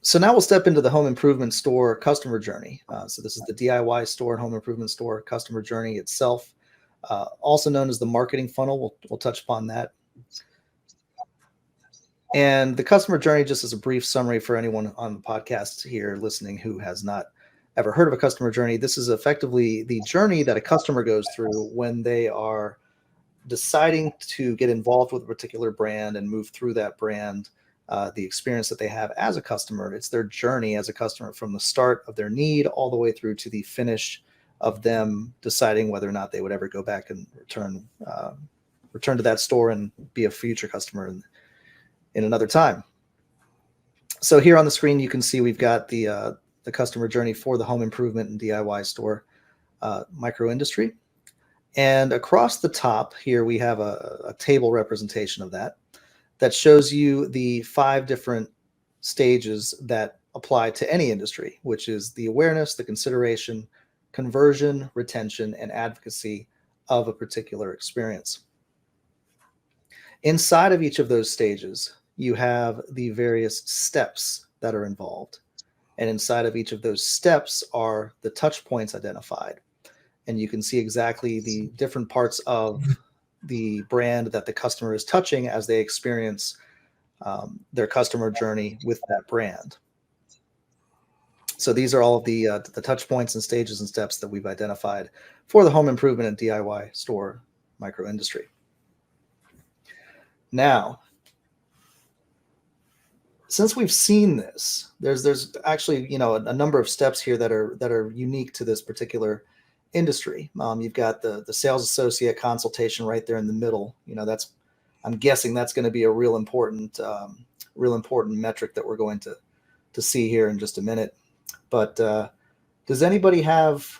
So now we'll step into the home improvement store customer journey. So this is the DIY store and home improvement store customer journey itself, also known as the marketing funnel. We'll touch upon that. And the customer journey, just as a brief summary for anyone on the podcast here listening who has not ever heard of a customer journey, this is effectively the journey that a customer goes through when they are deciding to get involved with a particular brand and move through that brand. The experience that they have as a customer, it's their journey as a customer from the start of their need all the way through to the finish of them deciding whether or not they would ever go back and return to that store and be a future customer in another time. So here on the screen, you can see we've got the customer journey for the home improvement and DIY store micro industry. And across the top here, we have a table representation of that shows you the 5 different stages that apply to any industry, which is the awareness, the consideration, conversion, retention, and advocacy of a particular experience. Inside of each of those stages, you have the various steps that are involved. And inside of each of those steps are the touch points identified. And you can see exactly the different parts of the brand that the customer is touching as they experience their customer journey with that brand. So these are all of the touch points and stages and steps that we've identified for the home improvement and DIY store micro industry. Now, since we've seen this, there's actually a number of steps here that are unique to this particular industry. You've got the sales associate consultation right there in the middle. I'm guessing that's going to be a real important metric that we're going to see here in just a minute. But does anybody have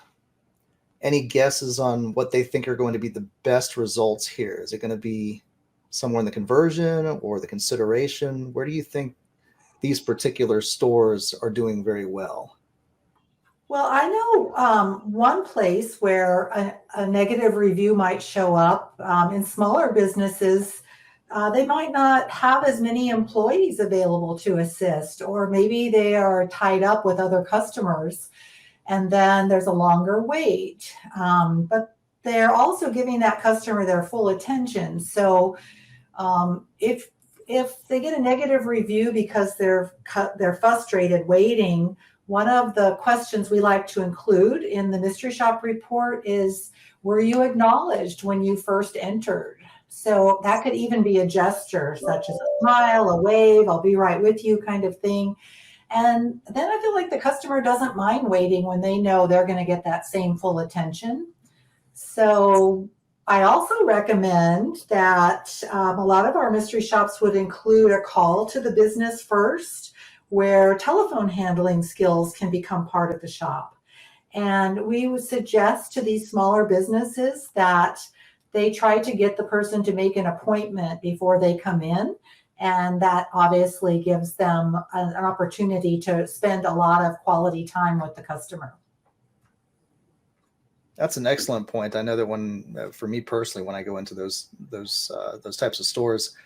any guesses on what they think are going to be the best results here? Is it going to be somewhere in the conversion or the consideration? Where do you think these particular stores are doing very well? Well, I know one place where a negative review might show up. In smaller businesses, they might not have as many employees available to assist, or maybe they are tied up with other customers, and then there's a longer wait. But they're also giving that customer their full attention. So if they get a negative review because they're frustrated waiting, one of the questions we like to include in the mystery shop report is, were you acknowledged when you first entered? So that could even be a gesture such as a smile, a wave, I'll be right with you kind of thing. And then I feel like the customer doesn't mind waiting when they know they're going to get that same full attention. So I also recommend that a lot of our mystery shops would include a call to the business first, where telephone handling skills can become part of the shop. And we would suggest to these smaller businesses that they try to get the person to make an appointment before they come in. And that obviously gives them an opportunity to spend a lot of quality time with the customer. That's an excellent point. I know that for me personally, when I go into those types of stores,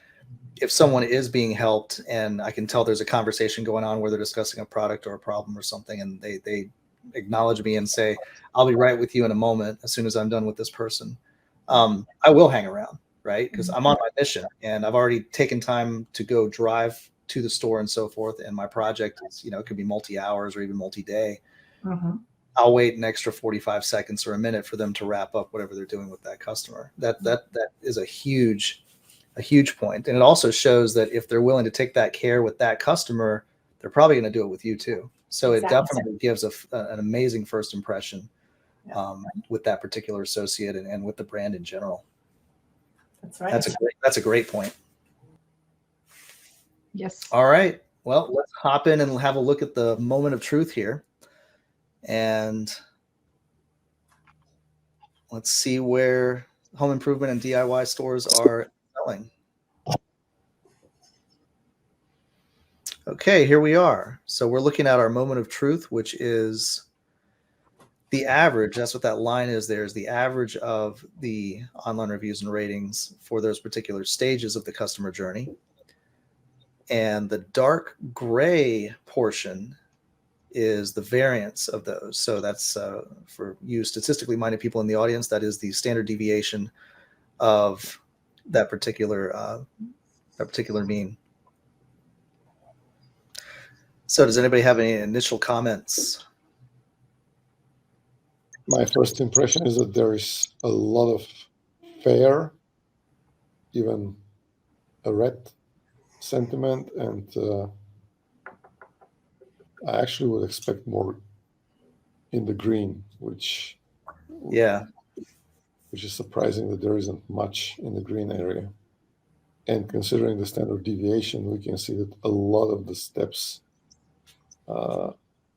if someone is being helped and I can tell there's a conversation going on where they're discussing a product or a problem or something, and they acknowledge me and say, I'll be right with you in a moment as soon as I'm done with this person, I will hang around, right? Because I'm on my mission and I've already taken time to go drive to the store and so forth. And my project is, it could be multi-hours or even multi-day. Mm-hmm. I'll wait an extra 45 seconds or a minute for them to wrap up whatever they're doing with that customer. That is a huge point. And it also shows that if they're willing to take that care with that customer, they're probably going to do it with you too. So exactly. It definitely gives an amazing first impression with that particular associate and with the brand in general. That's right. That's a great point. Yes. All right. Well, let's hop in and have a look at the moment of truth here. And let's see where home improvement and DIY stores are selling. Okay, here we are. So we're looking at our moment of truth, which is the average, that's what that line is there, is the average of the online reviews and ratings for those particular stages of the customer journey. And the dark gray portion is the variance of those. So that's for you statistically minded people in the audience, that is the standard deviation of that particular mean. So does anybody have any initial comments? My first impression is that there is a lot of fair, even a red sentiment, and I actually would expect more in the green, which is surprising that there isn't much in the green area. And considering the standard deviation, we can see that a lot of the steps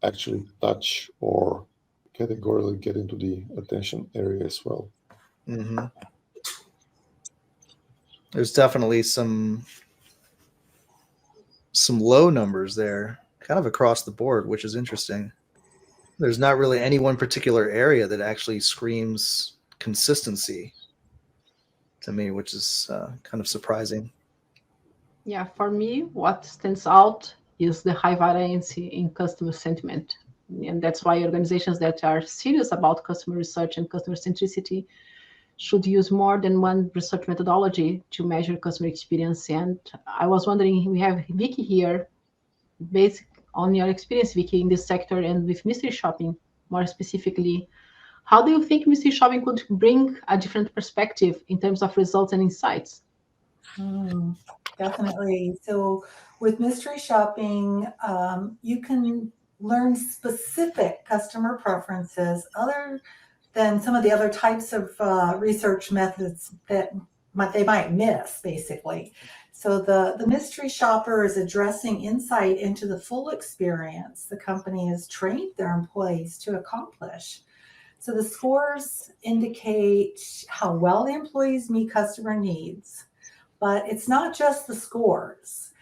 actually touch or categorically get into the attention area as well. Mm-hmm. There's definitely some low numbers there, kind of across the board, which is interesting. There's not really any one particular area that actually screams consistency to me, which is kind of surprising. Yeah, for me, what stands out is the high variance in customer sentiment. And that's why organizations that are serious about customer research and customer centricity should use more than one research methodology to measure customer experience. And I was wondering, we have Vicky here, based on your experience, Vicky, in this sector and with mystery shopping, more specifically, how do you think mystery shopping could bring a different perspective in terms of results and insights? Definitely. So with mystery shopping, you can learn specific customer preferences other than some of the other types of research methods that they might miss, basically. So the mystery shopper is addressing insight into the full experience the company has trained their employees to accomplish. So the scores indicate how well the employees meet customer needs. But it's not just the scores.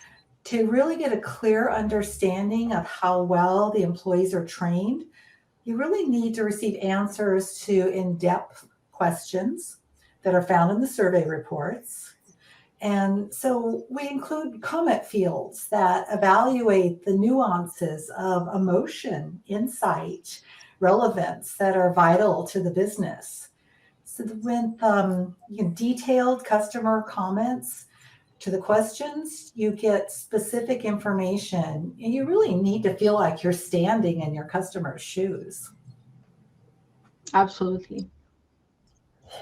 To really get a clear understanding of how well the employees are trained, you really need to receive answers to in-depth questions that are found in the survey reports. And so we include comment fields that evaluate the nuances of emotion, insight, relevance that are vital to the business. So with detailed customer comments to the questions, you get specific information, and you really need to feel like you're standing in your customer's shoes. Absolutely.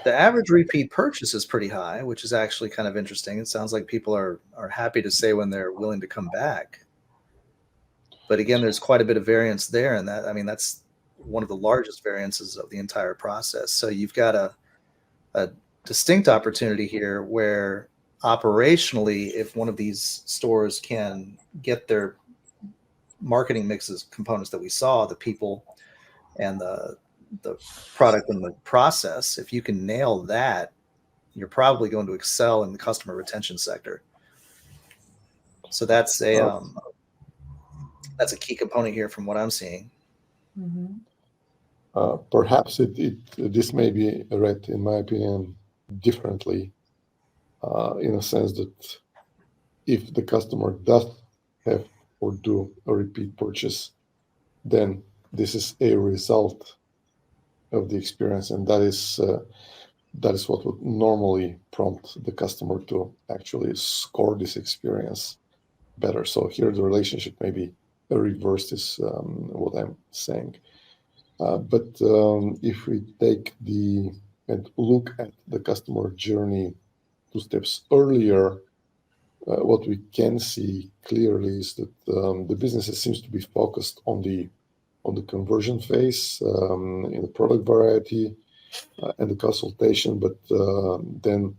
The average repeat purchase is pretty high, which is actually kind of interesting. It sounds like people are happy to say when they're willing to come back. But again, there's quite a bit of variance there, and that's one of the largest variances of the entire process. So you've got a distinct opportunity here where operationally, if one of these stores can get their marketing mixes components that we saw, the people and the product and the process, if you can nail that, you're probably going to excel in the customer retention sector. So that's a key component here from what I'm seeing. Mm-hmm. Perhaps this may be read, in my opinion, differently, in a sense that if the customer does have or do a repeat purchase, then this is a result of the experience, and that is what would normally prompt the customer to actually score this experience better. So here the relationship may be reversed, is what I'm saying. But if we take and look at the customer journey 2 steps earlier, what we can see clearly is that the business seems to be focused on the conversion phase, in the product variety and the consultation, but then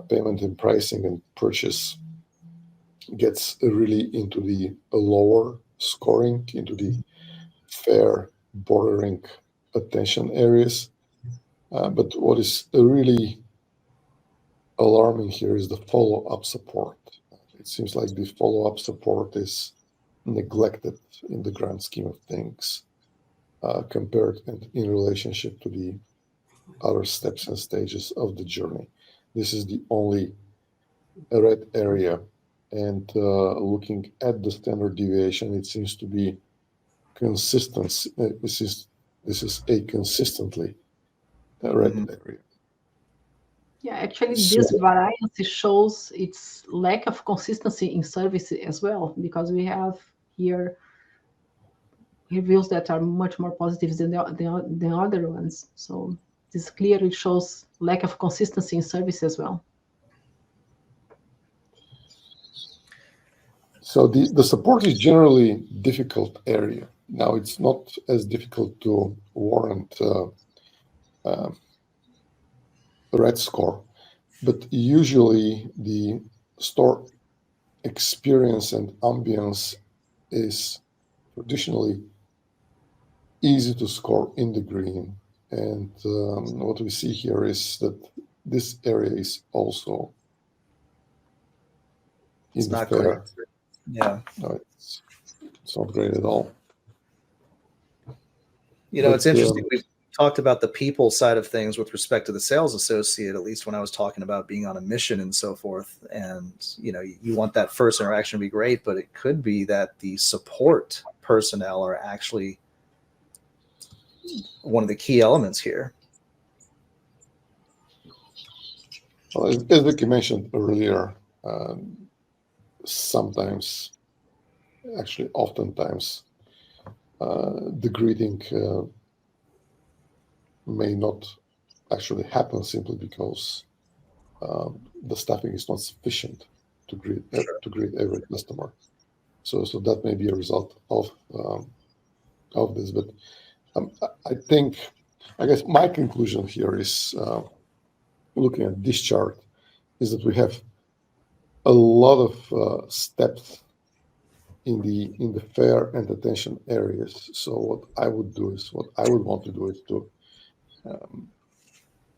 payment and pricing and purchase gets really into the lower scoring, into the fair bordering attention areas. But what is really alarming here is the follow-up support. It seems like the follow-up support is neglected in the grand scheme of things. compared and in relationship to the other steps and stages of the journey. This is the only red area. And looking at the standard deviation, it seems to be consistent. This is a consistently red area. Yeah, actually, So- this variance shows its lack of consistency in service as well, because we have here reviews that are much more positive than the other ones. So this clearly shows lack of consistency in service as well. So the support is generally difficult area. Now it's not as difficult to warrant a red score, but usually the store experience and ambience is traditionally easy to score in the green. And what we see here is that this area is also It's in the not fair. great. Yeah. No, it's not great at all. You know, But, it's interesting. We've talked about the people side of things with respect to the sales associate, at least when I was talking about being on a mission and so forth. And, you know, you want that first interaction to be great, but it could be that the support personnel are actually one of the key elements here. Well, as Vicky mentioned earlier, sometimes, actually oftentimes, the greeting may not actually happen simply because the staffing is not sufficient to greet every customer. So that may be a result of this. But I guess my conclusion here is, looking at this chart, is that we have a lot of steps in the fair and attention areas. So what I would want to do is to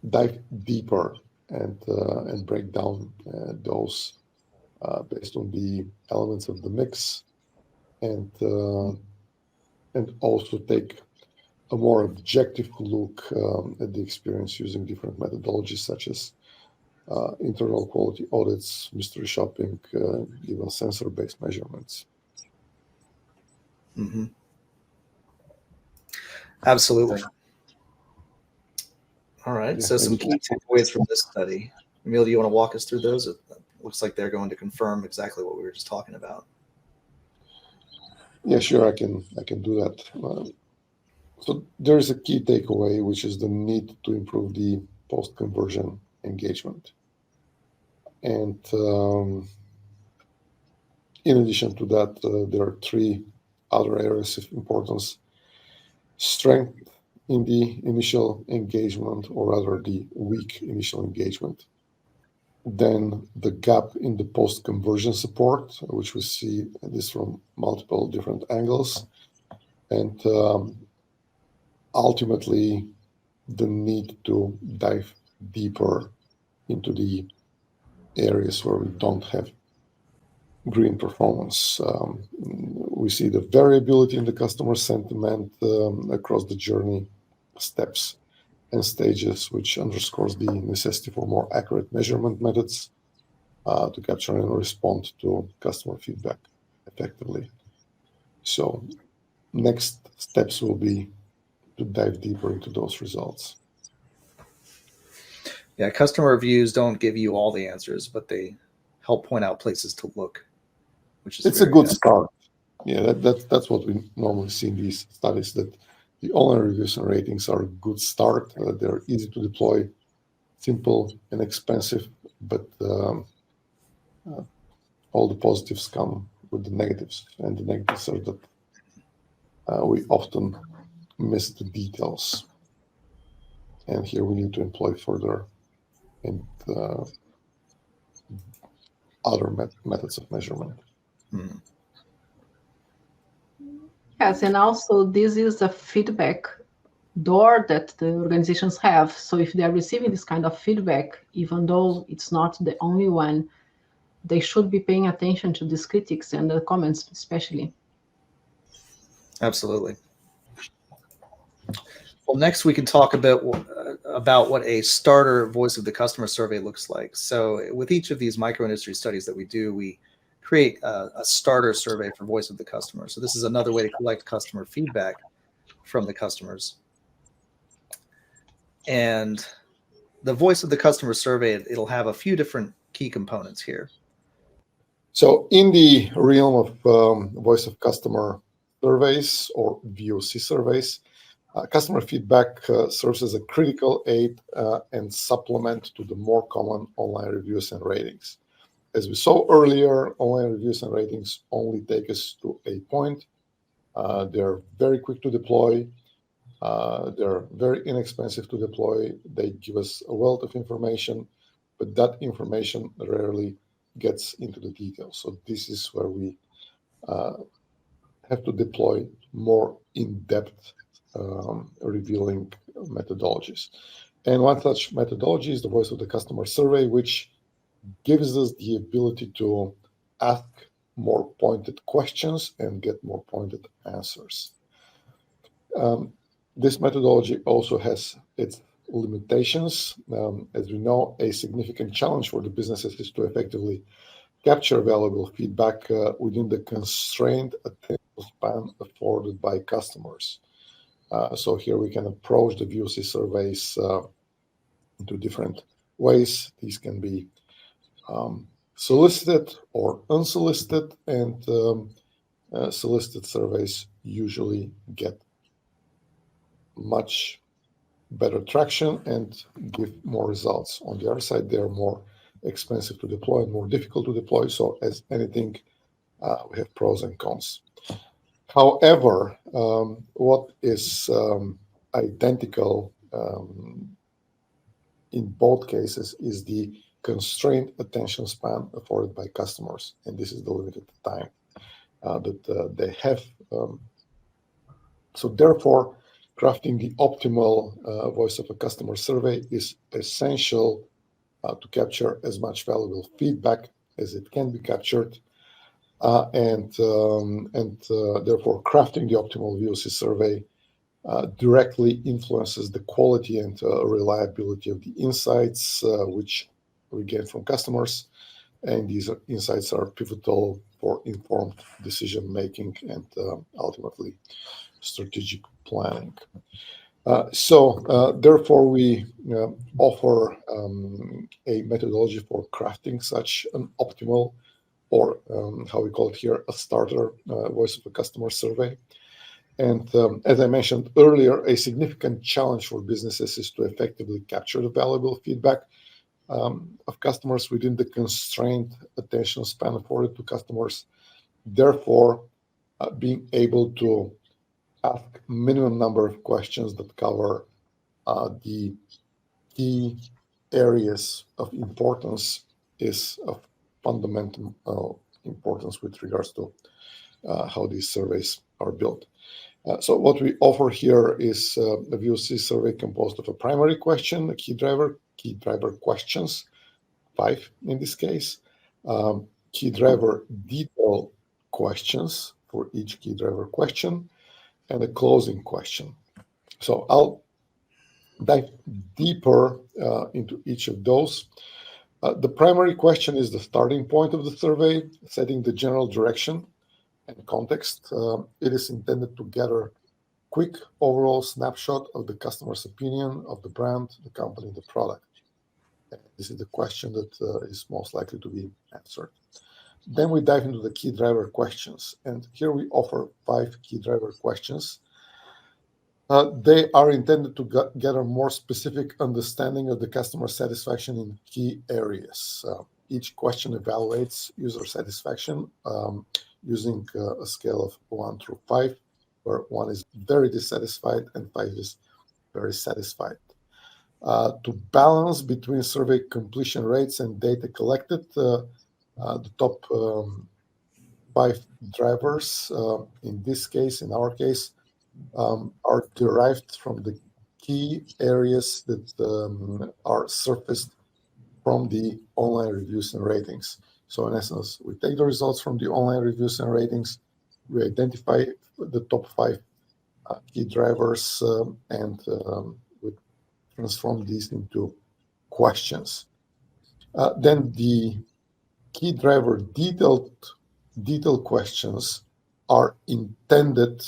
dive deeper and break down those based on the elements of the mix, and also take a more objective look at the experience using different methodologies such as internal quality audits, mystery shopping, even sensor-based measurements. Mm-hmm. Absolutely. All right. So some key takeaways from this study. Emil, do you want to walk us through those? It looks like they're going to confirm exactly what we were just talking about. Yeah, sure. I can do that. So there's a key takeaway, which is the need to improve the post-conversion engagement. And in addition to that, there are three other areas of importance: strength in the initial engagement, or rather the weak initial engagement. Then the gap in the post-conversion support, which we see this from multiple different angles. And ultimately, the need to dive deeper into the areas where we don't have green performance. We see the variability in the customer sentiment across the journey steps and stages, which underscores the necessity for more accurate measurement methods to capture and respond to customer feedback effectively. So next steps will be to dive deeper into those results. Yeah, customer reviews don't give you all the answers, but they help point out places to look, which is a good start. Yeah, that's what we normally see in these studies, that the online reviews and ratings are a good start. They're easy to deploy, simple, inexpensive, but all the positives come with the negatives, and the negatives are that we often miss the details. And here we need to employ further and other methods of measurement. Hmm. Yes, and also this is a feedback door that the organizations have. So if they're receiving this kind of feedback, even though it's not the only one, they should be paying attention to these critics and the comments especially. Absolutely. Well, next we can talk about what a starter voice of the customer survey looks like. So with each of these micro industry studies that we do, we create a starter survey for voice of the customer. So this is another way to collect customer feedback from the customers. And the voice of the customer survey, it'll have a few different key components here. So in the realm of voice of customer surveys or VOC surveys, customer feedback serves as a critical aid and supplement to the more common online reviews and ratings. As we saw earlier, online reviews and ratings only take us to a point. They're very quick to deploy. They're very inexpensive to deploy. They give us a wealth of information, but that information rarely gets into the details. So this is where we have to deploy more in-depth revealing methodologies. And one such methodology is the voice of the customer survey, which gives us the ability to ask more pointed questions and get more pointed answers. This methodology also has its limitations. As we know, a significant challenge for the businesses is to effectively capture valuable feedback within the constrained attention span afforded by customers. So here we can approach the VOC surveys into different ways. These can be solicited or unsolicited, and solicited surveys usually get much better traction and give more results. On the other side, they're more expensive to deploy and more difficult to deploy. So as anything, we have pros and cons. However, what is identical in both cases is the constrained attention span afforded by customers, and this is the limited time that they have. So therefore, crafting the optimal voice of a customer survey is essential to capture as much valuable feedback as it can be captured, and therefore crafting the optimal VOC survey directly influences the quality and reliability of the insights which we get from customers, and these insights are pivotal for informed decision making and ultimately strategic planning. So therefore, we offer a methodology for crafting such an optimal, or how we call it here, a starter voice of a customer survey. And as I mentioned earlier, a significant challenge for businesses is to effectively capture the valuable feedback of customers within the constrained attention span afforded to customers. Therefore, being able to ask minimum number of questions that cover the key areas of importance is of fundamental importance with regards to how these surveys are built. So what we offer here is a VOC survey composed of a primary question, a key driver questions, 5 in this case, key driver detail questions for each key driver question, and a closing question. So I'll dive deeper into each of those. The primary question is the starting point of the survey, setting the general direction and context. It is intended to gather quick overall snapshot of the customer's opinion of the brand, the company, the product. This is the question that is most likely to be answered. Then we dive into the key driver questions, and here we offer 5 key driver questions. They are intended to gather more specific understanding of the customer satisfaction in key areas. Each question evaluates user satisfaction using a scale of 1 through 5, where 1 is very dissatisfied and 5 is very satisfied. To balance between survey completion rates and data collected, the top 5 drivers, in this case, in our case, are derived from the key areas that are surfaced from the online reviews and ratings. So in essence, we take the results from the online reviews and ratings, we identify the top 5 key drivers and we transform these into questions. Then the key driver detailed questions are intended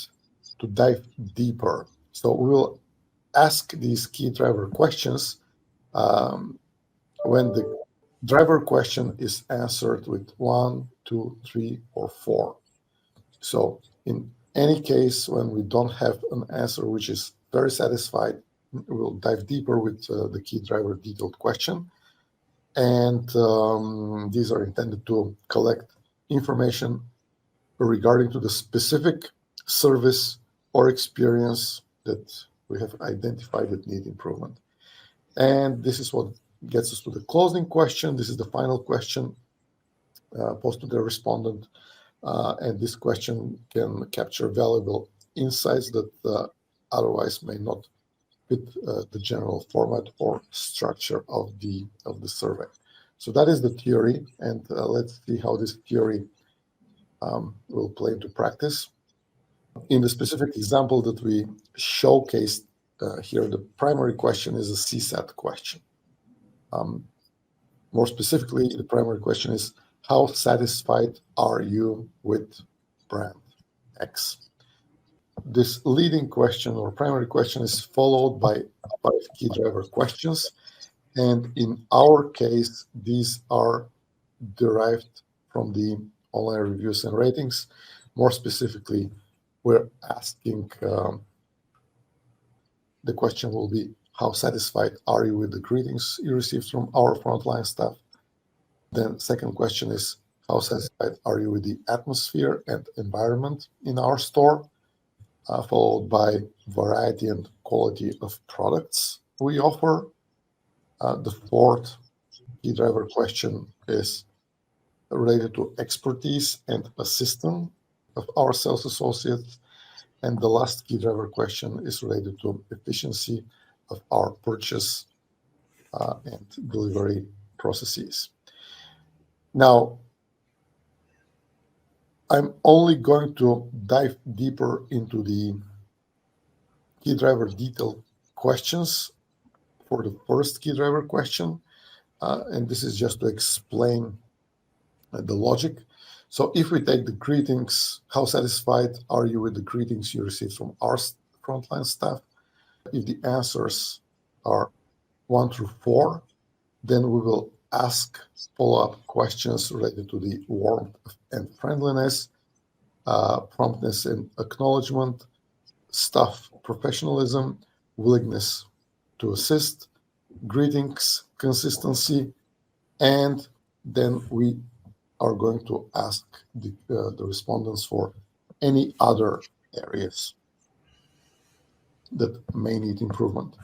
to dive deeper. So we will ask these key driver questions when the driver question is answered with 1, 2, 3, or 4. So in any case, when we don't have an answer which is very satisfied, we'll dive deeper with the key driver detailed question. And these are intended to collect information regarding to the specific service or experience that we have identified that need improvement. And this is what gets us to the closing question. This is the final question posed to the respondent. And this question can capture valuable insights that otherwise may not fit the general format or structure of the survey. So that is the theory, and let's see how this theory will play into practice. In the specific example that we showcased here, the primary question is a CSAT question. More specifically, the primary question is, how satisfied are you with brand X? This leading question or primary question is followed by 5 key driver questions. And in our case, these are derived from the online reviews and ratings. More specifically, we're asking, the question will be, how satisfied are you with the greetings you received from our frontline staff? Then second question is, how satisfied are you with the atmosphere and environment in our store? Followed by variety and quality of products we offer. The fourth key driver question is related to expertise and assistance of our sales associates. And the last key driver question is related to efficiency of our purchase and delivery processes. Now, I'm only going to dive deeper into the key driver detailed questions for the first key driver question. And this is just to explain the logic. So if we take the greetings, how satisfied are you with the greetings you received from our frontline staff? If the answers are 1 through 4, then we will ask follow-up questions related to the warmth and friendliness, promptness and acknowledgement, staff professionalism, willingness to assist, greetings, consistency, and then we are going to ask the respondents for any other areas that may need improvement.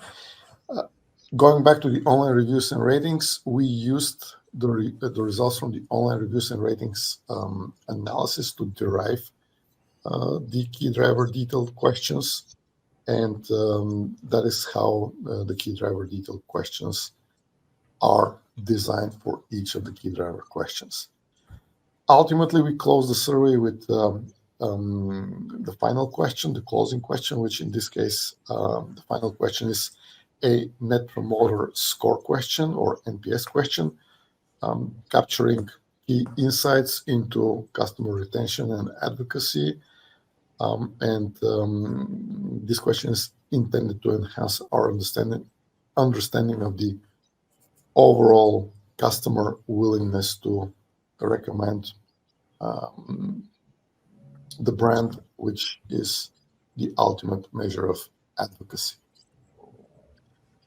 Going back to the online reviews and ratings, we used the results from the online reviews and ratings analysis to derive the key driver detailed questions. And that is how the key driver detailed questions are designed for each of the key driver questions. Ultimately, we close the survey with the final question, the closing question, which in this case, the final question is a Net Promoter Score question or NPS question, capturing key insights into customer retention and advocacy. This question is intended to enhance our understanding of the overall customer willingness to recommend the brand, which is the ultimate measure of advocacy.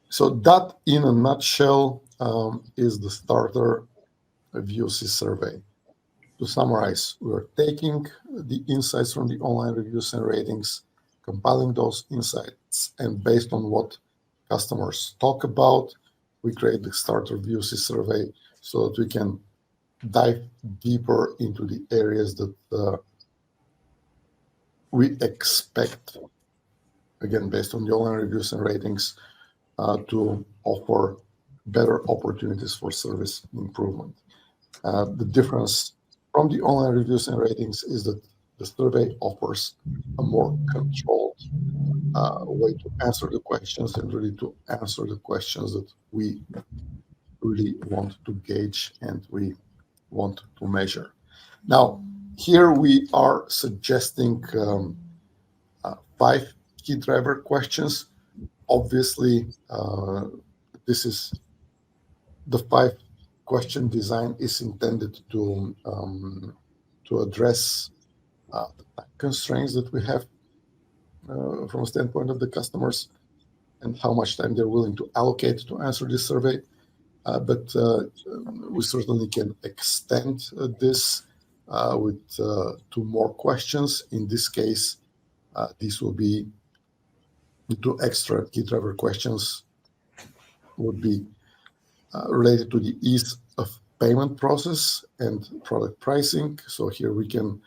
So that, in a nutshell, is the starter VOC survey. To summarize, we're taking the insights from the online reviews and ratings, compiling those insights, and based on what customers talk about, we create the starter VOC survey so that we can dive deeper into the areas that we expect, again, based on the online reviews and ratings, to offer better opportunities for service improvement. The difference from the online reviews and ratings is that the survey offers a more controlled way to answer the questions and really to answer the questions that we really want to gauge and we want to measure. Now, here we are suggesting 5 key driver questions. Obviously, this is the 5-question design is intended to address the time constraints that we have from a standpoint of the customers and how much time they're willing to allocate to answer this survey. But we certainly can extend this with 2 more questions. In this case, these will be the 2 extra key driver questions would be related to the ease of payment process and product pricing. So here we can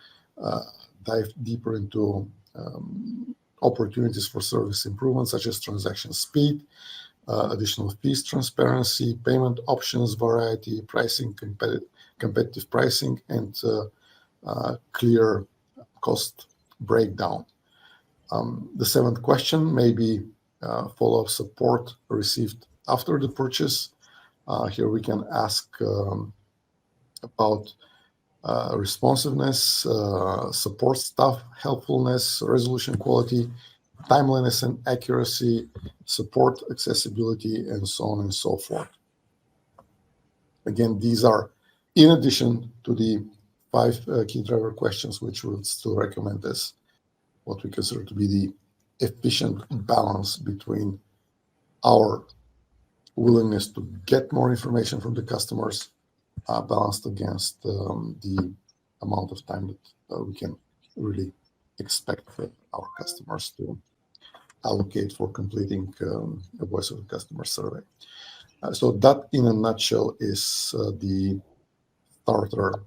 dive deeper into opportunities for service improvement, such as transaction speed, additional fees transparency, payment options variety, pricing, competitive pricing, and clear cost breakdown. The 7th question may be follow-up support received after the purchase. Here we can ask about responsiveness, support staff, helpfulness, resolution quality, timeliness and accuracy, support accessibility, and so on and so forth. Again, these are in addition to the 5 key driver questions, which we would still recommend as what we consider to be the efficient balance between our willingness to get more information from the customers balanced against the amount of time that we can really expect our customers to allocate for completing a voice of the customer survey. So that, in a nutshell, is the starter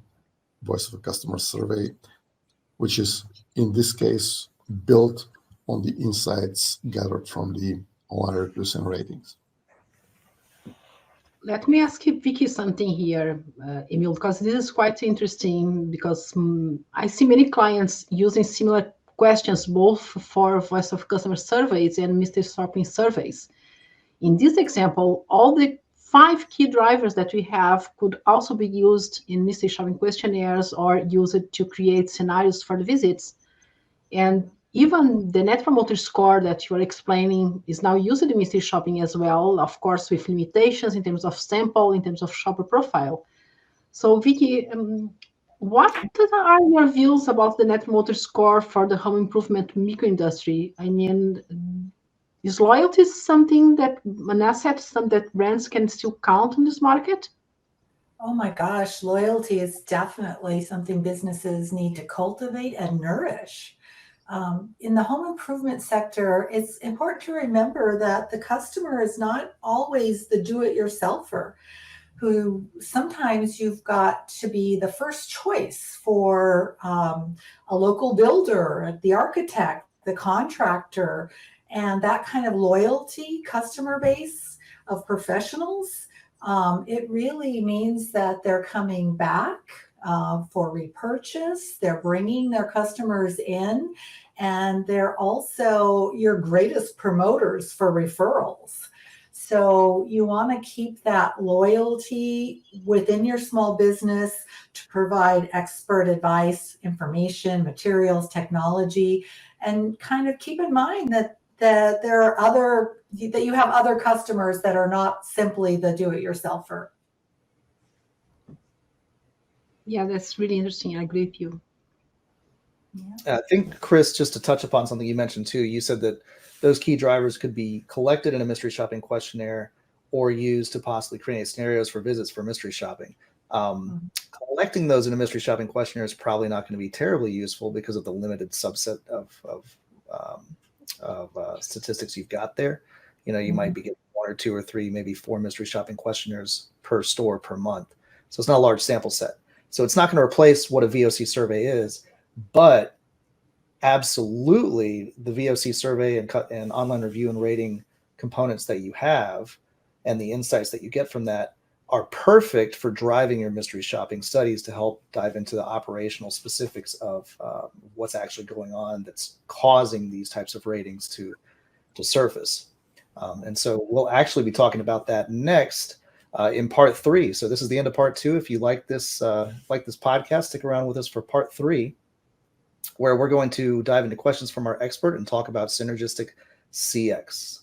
voice of a customer survey, which is, in this case, built on the insights gathered from the online reviews and ratings. Let me ask you, Vicky, something here, Emil, because this is quite interesting, because I see many clients using similar questions, both for voice of customer surveys and mystery shopping surveys. In this example, all the 5 key drivers that we have could also be used in mystery shopping questionnaires or use it to create scenarios for the visits. And even the Net Promoter Score that you are explaining is now used in mystery shopping as well, of course, with limitations in terms of sample, in terms of shopper profile. So, Vicky, what are your views about the Net Promoter Score for the home improvement micro industry? I mean, is loyalty something that an asset, something that brands can still count on this market? Oh my gosh, loyalty is definitely something businesses need to cultivate and nourish. In the home improvement sector, it's important to remember that the customer is not always the do-it-yourselfer, who sometimes you've got to be the first choice for a local builder, the architect, the contractor, and that kind of loyalty customer base of professionals. It really means that they're coming back for repurchase, they're bringing their customers in, and they're also your greatest promoters for referrals. So you want to keep that loyalty within your small business to provide expert advice, information, materials, technology, and kind of keep in mind that there are that you have other customers that are not simply the do-it-yourselfer. Yeah, that's really interesting. I agree with you. I think, Chris, just to touch upon something you mentioned too, you said that those key drivers could be collected in a mystery shopping questionnaire or used to possibly create scenarios for visits for mystery shopping. Collecting those in a mystery shopping questionnaire is probably not going to be terribly useful because of the limited subset of statistics you've got there. You know, you might be getting 1 or 2 or 3, maybe 4 mystery shopping questionnaires per store per month. So it's not a large sample set. So it's not going to replace what a VOC survey is, but absolutely the VOC survey and online review and rating components that you have and the insights that you get from that are perfect for driving your mystery shopping studies to help dive into the operational specifics of what's actually going on that's causing these types of ratings to surface. And so we'll actually be talking about that next in part 3. So this is the end of part 2. If you like this podcast, stick around with us for part 3, where we're going to dive into questions from our expert and talk about synergistic CX.